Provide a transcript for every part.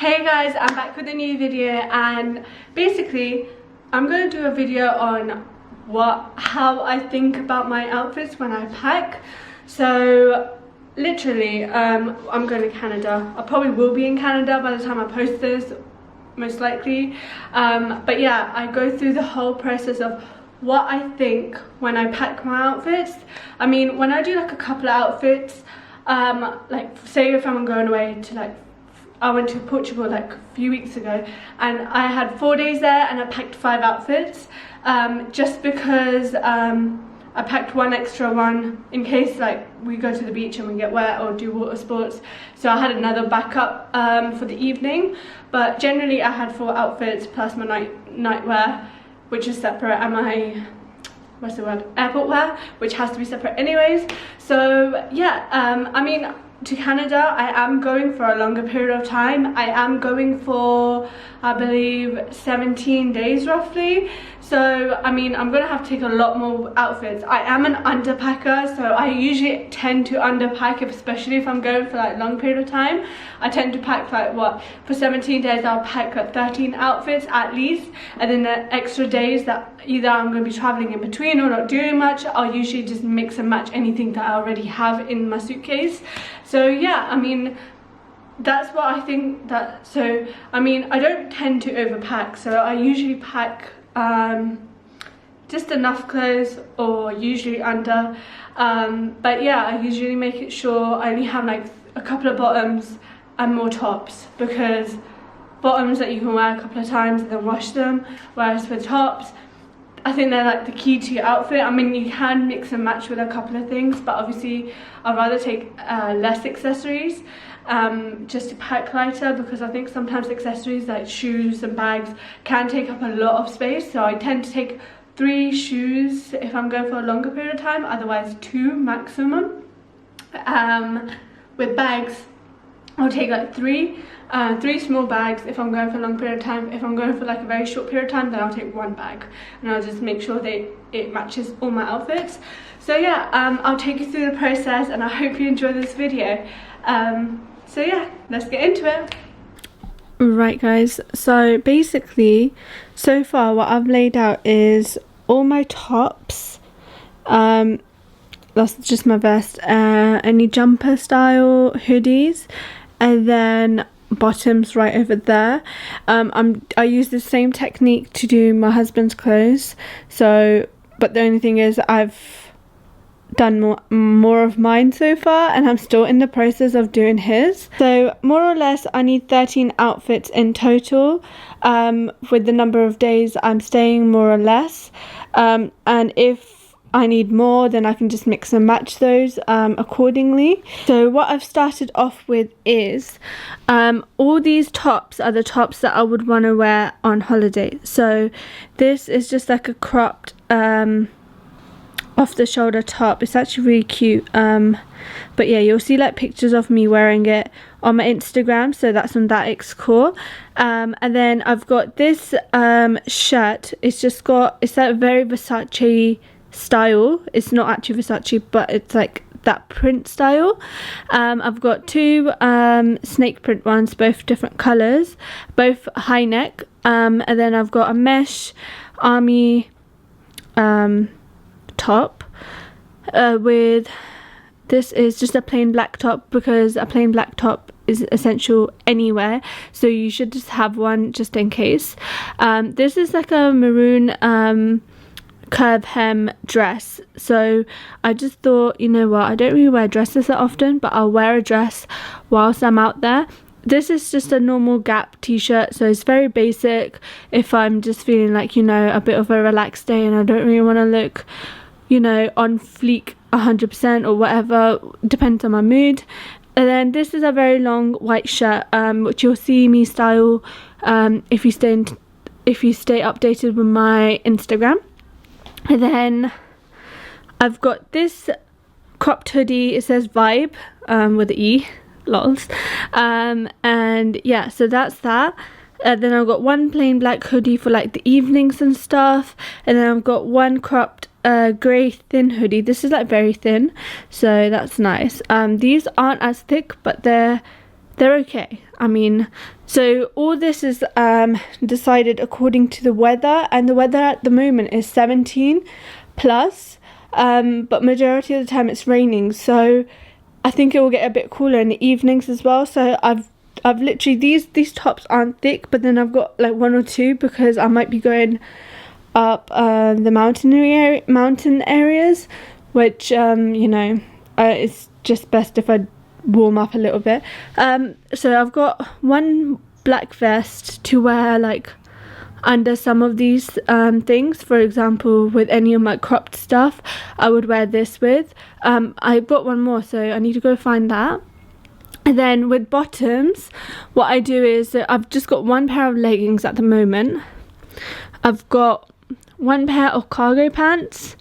Hey guys, I'm back with a new video, and basically I'm going to do a video on how I think about my outfits when I pack. So literally I'm going to Canada. I probably will be in Canada by the time I post this, most likely, but yeah, I go through the whole process of what I think when I pack my outfits. I mean, when I do like a couple of outfits, like say if I'm going away to I went to Portugal like a few weeks ago, and I had 4 days there and I packed 5 outfits, just because I packed one extra one in case like we go to the beach and we get wet or do water sports. So I had another backup for the evening, but generally I had 4 outfits plus my nightwear, which is separate, and my airport wear, which has to be separate anyways. So yeah, I mean, to Canada I am going for a longer period of time. I am going for, I believe, 17 days roughly. So I mean, I'm gonna have to take a lot more outfits. I am an underpacker, so I usually tend to underpack, especially if I'm going for like long period of time. I tend to pack like for 17 days I'll pack like 13 outfits at least, and then the extra days that either I'm going to be traveling in between or not doing much, I'll usually just mix and match anything that I already have in my suitcase. So yeah, I mean, that's what I think. So I mean, I don't tend to overpack, so I usually pack just enough clothes, or usually under, but yeah, I usually make it sure I only have like a couple of bottoms and more tops, because bottoms that you can wear a couple of times and then wash them, whereas for tops, I think they're like the key to your outfit. I mean, you can mix and match with a couple of things, but obviously I'd rather take less accessories, just to pack lighter, because I think sometimes accessories like shoes and bags can take up a lot of space. So I tend to take 3 shoes if I'm going for a longer period of time, otherwise 2 maximum. With bags, I'll take like 3 small bags if I'm going for a long period of time. If I'm going for like a very short period of time, then I'll take 1 bag, and I'll just make sure that it matches all my outfits. So yeah, I'll take you through the process, and I hope you enjoy this video. So yeah, let's get into it. Right guys, so basically so far what I've laid out is all my tops, that's just my vest, any jumper style hoodies, and then bottoms right over there. I use the same technique to do my husband's clothes, so but the only thing is I've done more of mine so far, and I'm still in the process of doing his. So more or less I need 13 outfits in total, with the number of days I'm staying, more or less, and if I need more, then I can just mix and match those accordingly. So what I've started off with is all these tops are the tops that I would want to wear on holiday. So this is just like a cropped off the shoulder top. It's actually really cute, but yeah, you'll see like pictures of me wearing it on my Instagram, so that's on KAUR. And then I've got this shirt. It's that very Versace style. It's not actually Versace, but it's like that print style. I've got 2 snake print ones, both different colors, both high neck, and then I've got a mesh army top, with this is just a plain black top, because a plain black top is essential anywhere, so you should just have one just in case. This is like a maroon curve hem dress, so I just thought, you know what, I don't really wear dresses that often, but I'll wear a dress whilst I'm out there. This is just a normal Gap t-shirt, so it's very basic if I'm just feeling like, you know, a bit of a relaxed day and I don't really want to look, you know, on fleek 100% or whatever, depends on my mood. And then this is a very long white shirt, which you'll see me style if you stay updated with my Instagram. And then I've got this cropped hoodie. It says Vibe with the E, lols. And yeah, so that's that. Then I've got 1 plain black hoodie for like the evenings and stuff, and then I've got 1 cropped grey thin hoodie. This is like very thin, so that's nice. These aren't as thick, but they're they're okay. I mean, so all this is decided according to the weather, and the weather at the moment is 17 plus, but majority of the time it's raining, so I think it will get a bit cooler in the evenings as well. So I've literally, these tops aren't thick, but then I've got like 1 or 2 because I might be going up the mountain areas, which you know, it's just best if I warm up a little bit. So I've got one black vest to wear like under some of these things. For example, with any of my cropped stuff, I would wear this with. I've got one more, so I need to go find that. And then with bottoms, what I do is I've just got one pair of leggings at the moment. I've got one pair of cargo pants,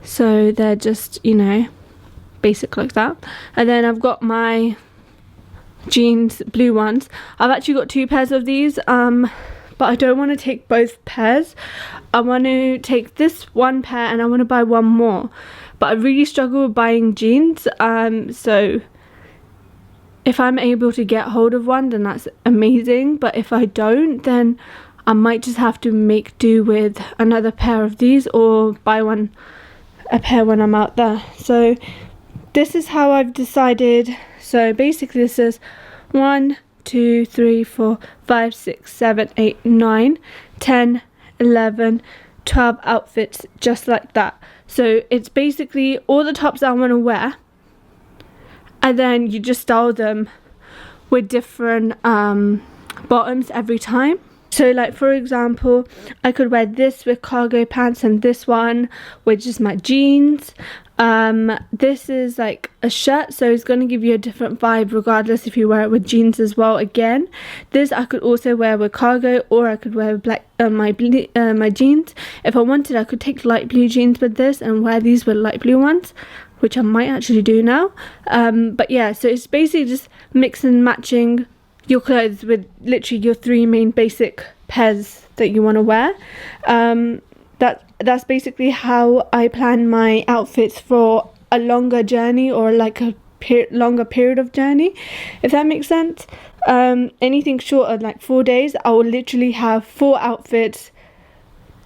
so they're just, you know, basic like that. And then I've got my jeans, blue ones. I've actually got 2 pairs of these, but I don't want to take both pairs. I want to take this one pair and I want to buy one more, but I really struggle with buying jeans, so if I'm able to get hold of one, then that's amazing, but if I don't, then I might just have to make do with another pair of these, or buy a pair when I'm out there. So this is how I've decided. So basically this is 1, 2, 3, 4, 5, 6, 7, 8, 9, 10, 11, 12 outfits, just like that. So it's basically all the tops I want to wear, and then you just style them with different bottoms every time. So like, for example, I could wear this with cargo pants and this one with just my jeans. This is like a shirt, so it's going to give you a different vibe regardless if you wear it with jeans as well. Again, this I could also wear with cargo, or I could wear with black my jeans. If I wanted, I could take light blue jeans with this and wear these with light blue ones, which I might actually do now. But yeah, so it's basically just mix and matching your clothes with literally your 3 main basic pairs that you want to wear. That's basically how I plan my outfits for a longer journey, or like a longer period of journey, if that makes sense. Anything shorter, like 4 days, I will literally have 4 outfits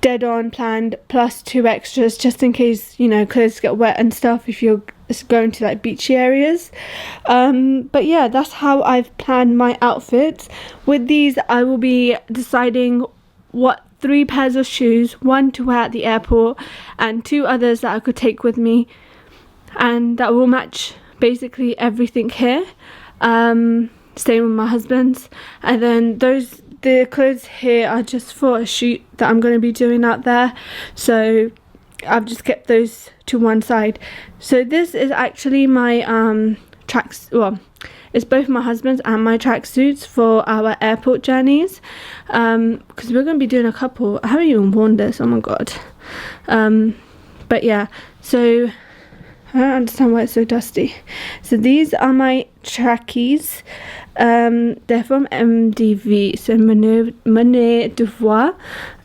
dead on planned, plus 2 extras just in case, you know, clothes get wet and stuff if you're going to like beachy areas. But yeah, that's how I've planned my outfits. With these, I will be deciding what 3 pairs of shoes, 1 to wear at the airport and 2 others that I could take with me, and that will match basically everything here. Same with my husband's. And then the clothes here are just for a shoot that I'm going to be doing out there, so I've just kept those to one side. So this is actually my tracks, well, it's both my husband's and my tracksuits for our airport journeys, because we're going to be doing a couple. I haven't even worn this, oh my god. But yeah, so I don't understand why it's so dusty. So these are my trackies. They're from MDV, so Monnaie de Voix.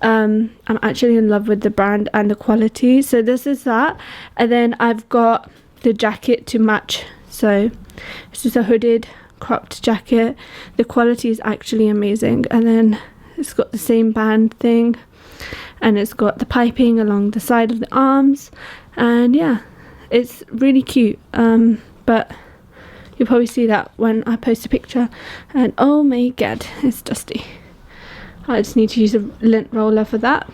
I'm actually in love with the brand and the quality. So this is that, and then I've got the jacket to match. So it's just a hooded cropped jacket. The quality is actually amazing, and then it's got the same band thing, and it's got the piping along the side of the arms, and yeah, it's really cute. But you'll probably see that when I post a picture. And oh my god, it's dusty. I just need to use a lint roller for that.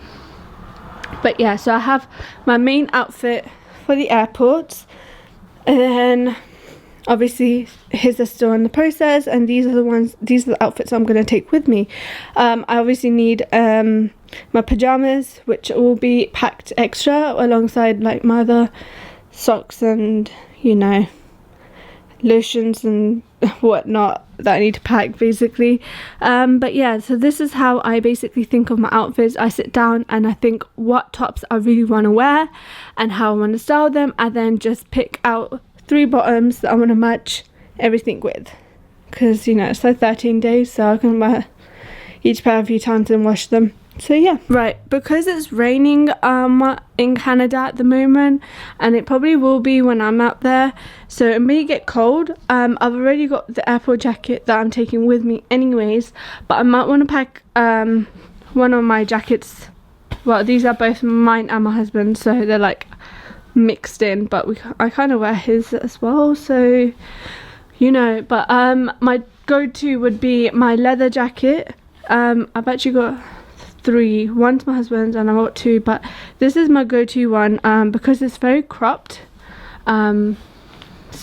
But yeah, so I have my main outfit for the airports, and then obviously his are still in the process, and these are the outfits I'm going to take with me. I obviously need my pajamas, which will be packed extra alongside like my other socks and, you know, lotions and whatnot that I need to pack basically. But yeah, so this is how I basically think of my outfits. I sit down and I think what tops I really want to wear and how I want to style them, and then just pick out 3 bottoms that I want to match everything with, because, you know, it's like 13 days, so I can wear each pair a few times and wash them. So yeah, right, because it's raining in Canada at the moment, and it probably will be when I'm out there, so it may get cold. I've already got the airport jacket that I'm taking with me anyways, but I might want to pack one of my jackets. Well, these are both mine and my husband's, so they're like mixed in, but I kind of wear his as well, so you know. But my go-to would be my leather jacket. I've actually got 3. One's my husband's and I've got 2, but this is my go-to one because it's very cropped. So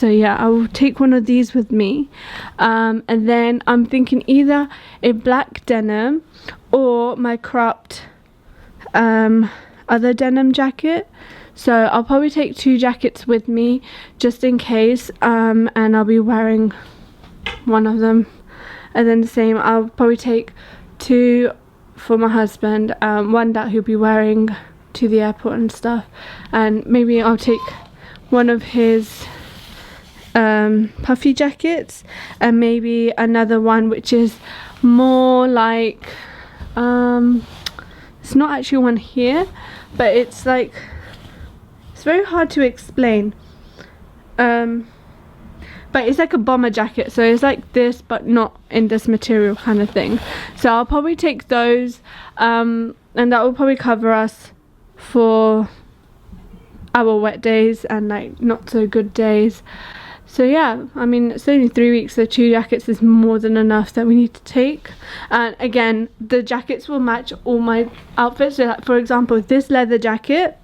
yeah, I will take one of these with me, and then I'm thinking either a black denim or my cropped other denim jacket. So I'll probably take 2 jackets with me just in case, and I'll be wearing one of them, and then the same, I'll probably take 2 for my husband, one that he'll be wearing to the airport and stuff, and maybe I'll take one of his puffy jackets, and maybe another one which is more like it's not actually one here, but it's like, it's very hard to explain, but it's like a bomber jacket, so it's like this but not in this material kind of thing. So I'll probably take those, and that will probably cover us for our wet days and like not so good days. So yeah, I mean, it's only 3 weeks, so 2 jackets is more than enough that we need to take. And again, the jackets will match all my outfits. So like, for example, this leather jacket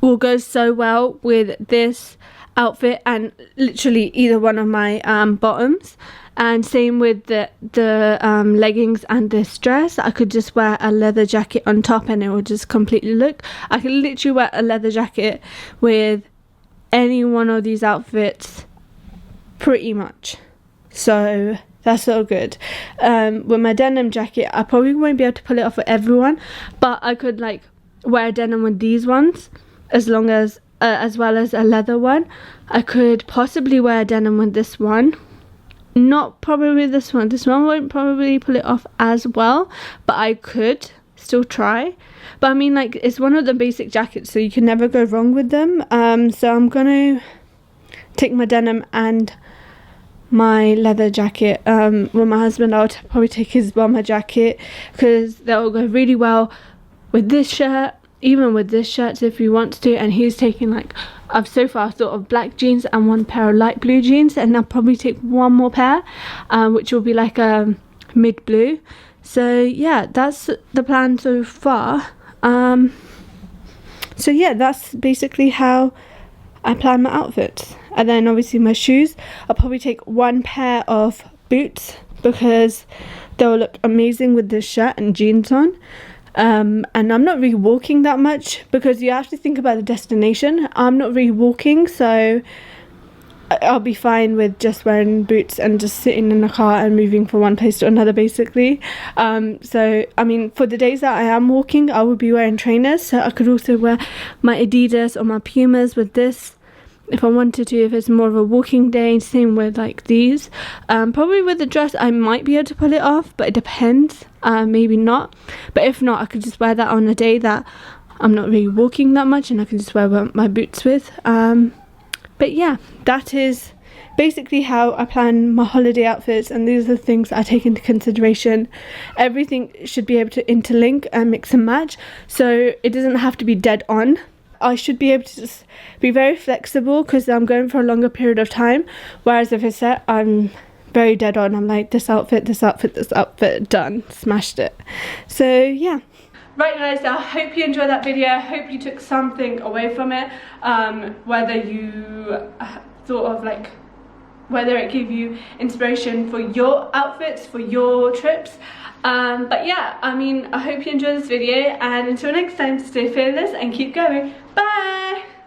will go so well with this outfit and literally either one of my bottoms, and same with the leggings and this dress. I could just wear a leather jacket on top and it will just completely look, I could literally wear a leather jacket with any one of these outfits pretty much, so that's so good. With my denim jacket, I probably won't be able to pull it off for everyone, but I could like wear denim with these ones, as long as as well as a leather one. I could possibly wear denim with this one, not probably this one won't probably pull it off as well, but I could still try. But I mean, like, it's one of the basic jackets, so you can never go wrong with them. So I'm gonna take my denim and my leather jacket. With my husband, I'll probably take his bomber jacket, because that will go really well with this shirt, even with this shirt if he wants to. And he's taking, like, I've so far thought of black jeans and one pair of light blue jeans, and I'll probably take one more pair, which will be like a mid blue. So yeah, that's the plan so far. So yeah, that's basically how I plan my outfits. And then obviously my shoes, I'll probably take one pair of boots, because they'll look amazing with this shirt and jeans on. And I'm not really walking that much, because you have to think about the destination. I'm not really walking, so I'll be fine with just wearing boots and just sitting in the car and moving from one place to another, basically. So I mean, for the days that I am walking, I will be wearing trainers, so I could also wear my Adidas or my Pumas with this if I wanted to, if it's more of a walking day. Same with like these. Probably with the dress I might be able to pull it off, but it depends. Maybe not, but if not, I could just wear that on a day that I'm not really walking that much, and I can just wear my boots with. But yeah, that is basically how I plan my holiday outfits, and these are the things I take into consideration. Everything should be able to interlink and mix and match, so it doesn't have to be dead on. I should be able to just be very flexible, because I'm going for a longer period of time, whereas if it's set, I'm very dead on. I'm like, this outfit, done, smashed it. So yeah. Right guys, I hope you enjoyed that video. I hope you took something away from it, whether you thought of like, whether it gave you inspiration for your outfits, for your trips. But yeah, I mean, I hope you enjoyed this video, and until next time, stay fearless and keep going. Bye!